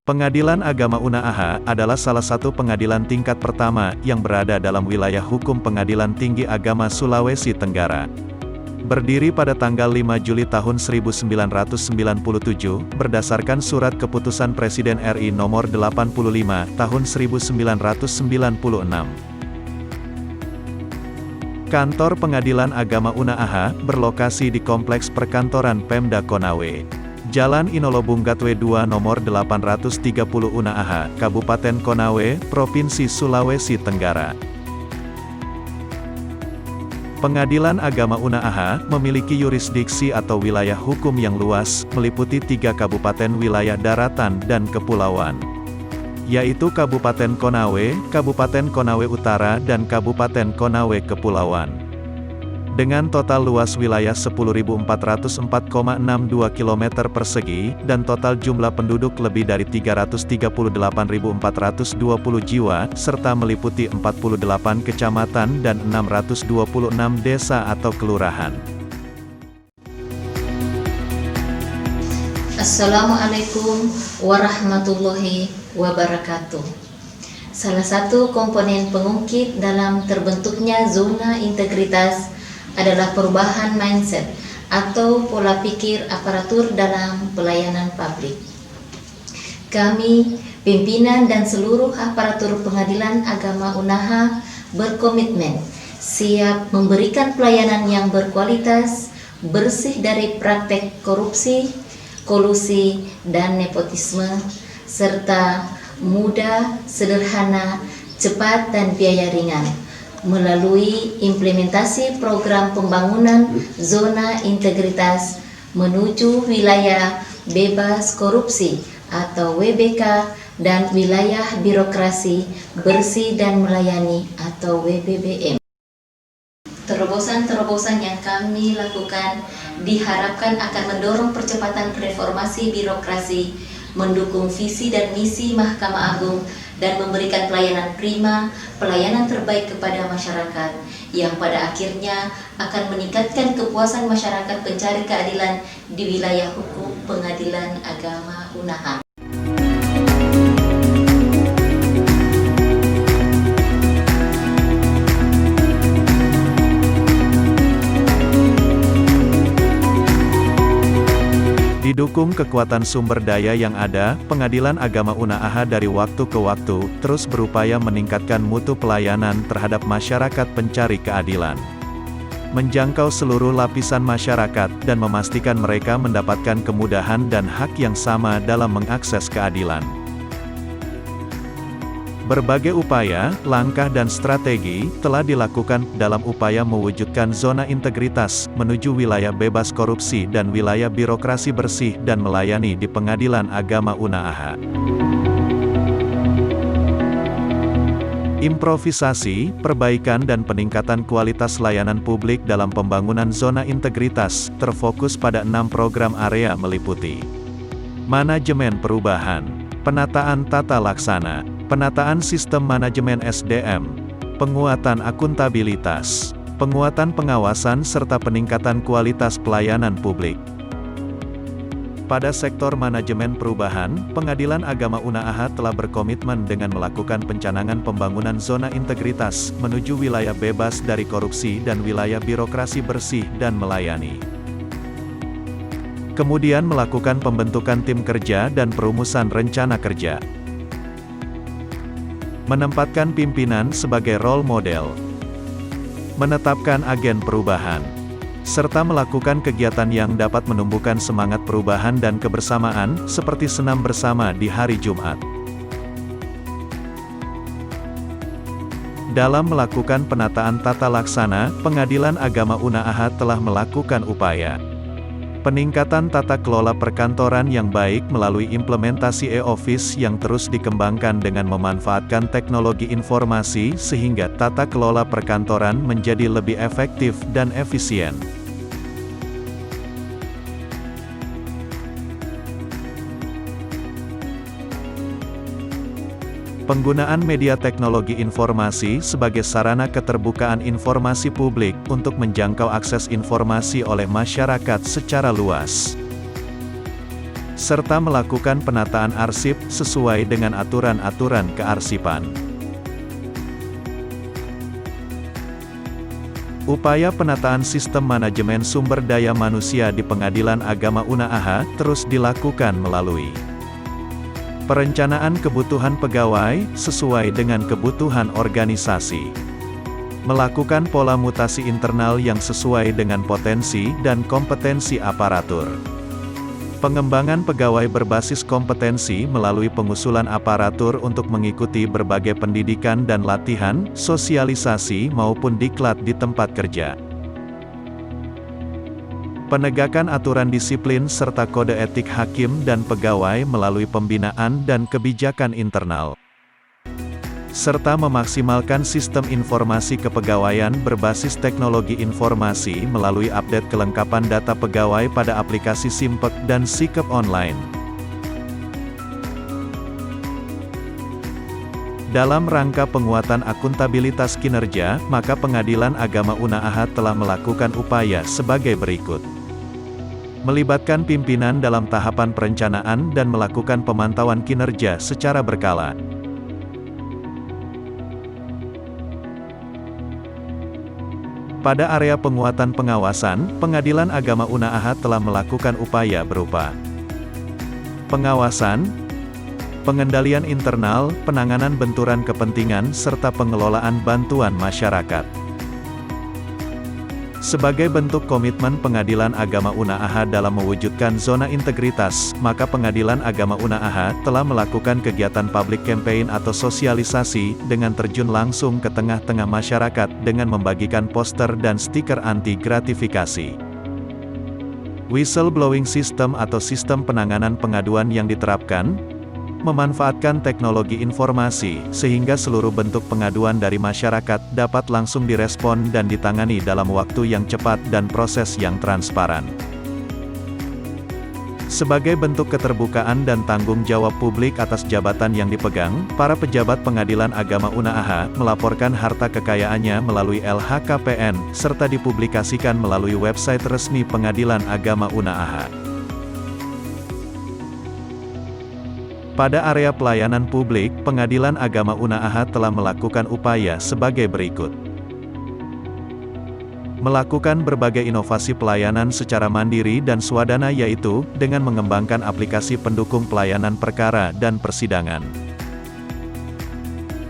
Pengadilan Agama Unaaha adalah salah satu pengadilan tingkat pertama yang berada dalam wilayah hukum Pengadilan Tinggi Agama Sulawesi Tenggara. Berdiri pada tanggal 5 Juli tahun 1997, berdasarkan Surat Keputusan Presiden RI Nomor 85 Tahun 1996. Kantor Pengadilan Agama Unaaha berlokasi di Kompleks Perkantoran Pemda Konawe, Jalan Inolobung Gatwe 2 Nomor 830 Unaaha, Kabupaten Konawe, Provinsi Sulawesi Tenggara. Pengadilan Agama Unaaha memiliki yurisdiksi atau wilayah hukum yang luas, meliputi 3 kabupaten wilayah daratan dan kepulauan, yaitu Kabupaten Konawe, Kabupaten Konawe Utara dan Kabupaten Konawe Kepulauan. Dengan total luas wilayah 10.404,62 km persegi, dan total jumlah penduduk lebih dari 338.420 jiwa, serta meliputi 48 kecamatan dan 626 desa atau kelurahan. Assalamualaikum warahmatullahi wabarakatuh. Salah satu komponen pengungkit dalam terbentuknya zona integritas adalah perubahan mindset atau pola pikir aparatur dalam pelayanan publik. Kami, pimpinan dan seluruh aparatur Pengadilan Agama Unaaha berkomitmen siap memberikan pelayanan yang berkualitas, bersih dari praktek korupsi, kolusi, dan nepotisme, serta mudah, sederhana, cepat, dan biaya ringan, melalui implementasi program pembangunan zona integritas menuju wilayah bebas korupsi atau WBK dan wilayah birokrasi bersih dan melayani atau WBBM. Terobosan-terobosan yang kami lakukan diharapkan akan mendorong percepatan reformasi birokrasi, mendukung visi dan misi Mahkamah Agung, dan memberikan pelayanan prima, pelayanan terbaik kepada masyarakat, yang pada akhirnya akan meningkatkan kepuasan masyarakat pencari keadilan di wilayah hukum Pengadilan Agama Unaaha. Didukung kekuatan sumber daya yang ada, Pengadilan Agama Unaaha dari waktu ke waktu terus berupaya meningkatkan mutu pelayanan terhadap masyarakat pencari keadilan, menjangkau seluruh lapisan masyarakat dan memastikan mereka mendapatkan kemudahan dan hak yang sama dalam mengakses keadilan. Berbagai upaya, langkah dan strategi telah dilakukan dalam upaya mewujudkan zona integritas menuju wilayah bebas korupsi dan wilayah birokrasi bersih dan melayani di Pengadilan Agama Unaaha. Improvisasi, perbaikan dan peningkatan kualitas layanan publik dalam pembangunan zona integritas terfokus pada 6 program area meliputi: manajemen perubahan, penataan tata laksana, penataan sistem manajemen SDM, penguatan akuntabilitas, penguatan pengawasan serta peningkatan kualitas pelayanan publik. Pada sektor manajemen perubahan, Pengadilan Agama Unaaha telah berkomitmen dengan melakukan pencanangan pembangunan zona integritas menuju wilayah bebas dari korupsi dan wilayah birokrasi bersih dan melayani. Kemudian melakukan pembentukan tim kerja dan perumusan rencana kerja. Menempatkan pimpinan sebagai role model, menetapkan agen perubahan, serta melakukan kegiatan yang dapat menumbuhkan semangat perubahan dan kebersamaan, seperti senam bersama di hari Jumat. Dalam melakukan penataan tata laksana, Pengadilan Agama Unaaha telah melakukan upaya peningkatan tata kelola perkantoran yang baik melalui implementasi e-office yang terus dikembangkan dengan memanfaatkan teknologi informasi sehingga tata kelola perkantoran menjadi lebih efektif dan efisien. Penggunaan media teknologi informasi sebagai sarana keterbukaan informasi publik untuk menjangkau akses informasi oleh masyarakat secara luas. serta melakukan penataan arsip sesuai dengan aturan-aturan kearsipan. Upaya penataan sistem manajemen sumber daya manusia di Pengadilan Agama Unaaha terus dilakukan melalui perencanaan kebutuhan pegawai sesuai dengan kebutuhan organisasi, melakukan pola mutasi internal yang sesuai dengan potensi dan kompetensi aparatur, pengembangan pegawai berbasis kompetensi melalui pengusulan aparatur untuk mengikuti berbagai pendidikan dan latihan, sosialisasi maupun diklat di tempat kerja. Penegakan aturan disiplin serta kode etik hakim dan pegawai melalui pembinaan dan kebijakan internal, serta memaksimalkan sistem informasi kepegawaian berbasis teknologi informasi melalui update kelengkapan data pegawai pada aplikasi Simpek dan Sikep Online. Dalam rangka penguatan akuntabilitas kinerja, maka Pengadilan Agama Unaaha telah melakukan upaya sebagai berikut. Melibatkan pimpinan dalam tahapan perencanaan dan melakukan pemantauan kinerja secara berkala. Pada area penguatan pengawasan, Pengadilan Agama Unaaha telah melakukan upaya berupa pengawasan, pengendalian internal, penanganan benturan kepentingan, serta pengelolaan bantuan masyarakat. Sebagai bentuk komitmen Pengadilan Agama Unaaha dalam mewujudkan zona integritas, maka Pengadilan Agama Unaaha telah melakukan kegiatan public campaign atau sosialisasi dengan terjun langsung ke tengah-tengah masyarakat dengan membagikan poster dan stiker anti gratifikasi. Whistleblowing system atau sistem penanganan pengaduan yang diterapkan memanfaatkan teknologi informasi, sehingga seluruh bentuk pengaduan dari masyarakat dapat langsung direspon dan ditangani dalam waktu yang cepat dan proses yang transparan. Sebagai bentuk keterbukaan dan tanggung jawab publik atas jabatan yang dipegang, para pejabat Pengadilan Agama Unaaha melaporkan harta kekayaannya melalui LHKPN, serta dipublikasikan melalui website resmi Pengadilan Agama Unaaha. Pada area pelayanan publik, Pengadilan Agama Unaaha telah melakukan upaya sebagai berikut. Melakukan berbagai inovasi pelayanan secara mandiri dan swadana, yaitu dengan mengembangkan aplikasi pendukung pelayanan perkara dan persidangan.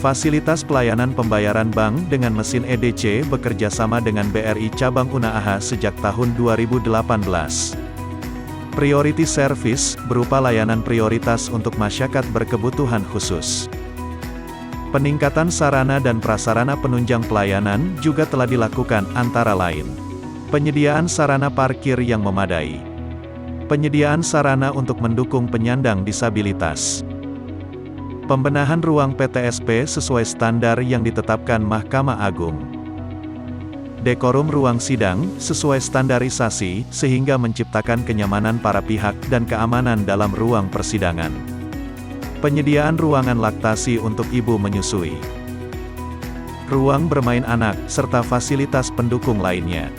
Fasilitas pelayanan pembayaran bank dengan mesin EDC bekerja sama dengan BRI Cabang Unaaha sejak tahun 2018. Priority Service, berupa layanan prioritas untuk masyarakat berkebutuhan khusus. Peningkatan sarana dan prasarana penunjang pelayanan juga telah dilakukan, antara lain penyediaan sarana parkir yang memadai, penyediaan sarana untuk mendukung penyandang disabilitas, pembenahan ruang PTSP sesuai standar yang ditetapkan Mahkamah Agung, dekorum ruang sidang, sesuai standarisasi, sehingga menciptakan kenyamanan para pihak dan keamanan dalam ruang persidangan. Penyediaan ruangan laktasi untuk ibu menyusui, ruang bermain anak, serta fasilitas pendukung lainnya.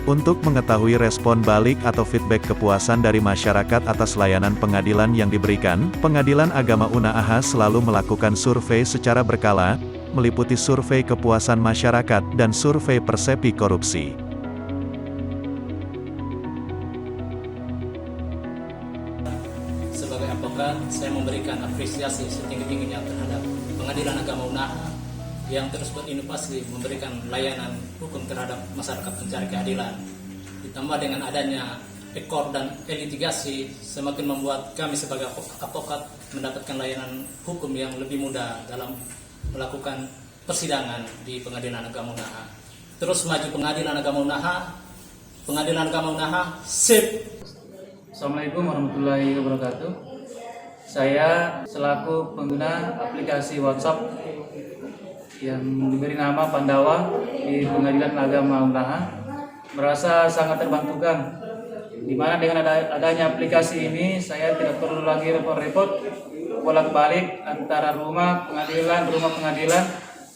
Untuk mengetahui respon balik atau feedback kepuasan dari masyarakat atas layanan pengadilan yang diberikan, Pengadilan Agama Unaaha selalu melakukan survei secara berkala, meliputi survei kepuasan masyarakat dan survei persepsi korupsi. Sebagai advokat, saya memberikan apresiasi setinggi-tingginya terhadap Pengadilan Agama Unaaha yang terus berinovasi memberikan layanan hukum terhadap masyarakat pencari keadilan. Ditambah dengan adanya ekor dan litigasi, semakin membuat kami sebagai advokat mendapatkan layanan hukum yang lebih mudah dalam melakukan persidangan di Pengadilan Agama Unaaha. Terus maju Pengadilan Agama Unaaha, Pengadilan Agama Unaaha, sip. Assalamualaikum warahmatullahi wabarakatuh. Saya selaku pengguna aplikasi WhatsApp yang diberi nama Pandawa di Pengadilan Agama Unaaha merasa sangat terbantukan, di mana dengan adanya aplikasi ini saya tidak perlu lagi repot-repot bolak-balik antara rumah pengadilan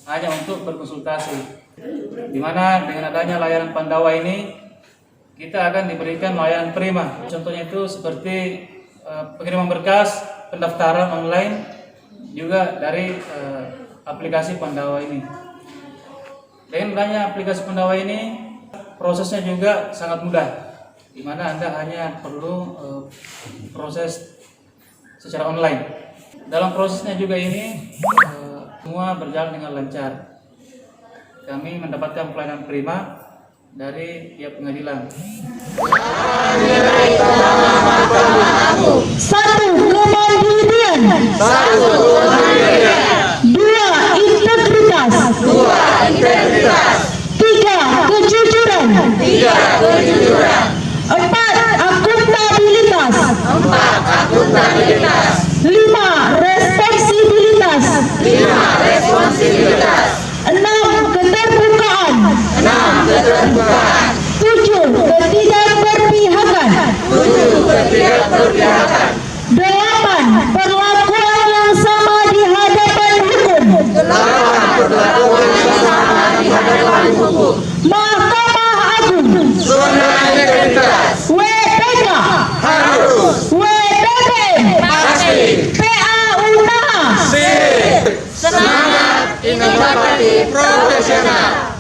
hanya untuk berkonsultasi. Di mana dengan adanya layanan Pandawa ini kita akan diberikan layanan prima. Contohnya itu seperti pengiriman berkas, pendaftaran online, juga dari aplikasi Pandawa ini. Dengan adanya aplikasi Pandawa ini, prosesnya juga sangat mudah, di mana Anda hanya perlu proses secara online. Dalam prosesnya juga ini semua berjalan dengan lancar. Kami mendapatkan pelayanan prima dari pihak pengadilan. Satu, kemandirian. Dua, integritas. Tiga, kejujuran. Empat, akuntabilitas. Lima, responsibilitas. Enam, keterbukaan. Tujuh, ketidakberpihakan. Delapan, perlakuan yang sama di hadapan hukum. Mahkamah Agung. WPK. WPPM. PA Unaha. Semangat inovasi profesional.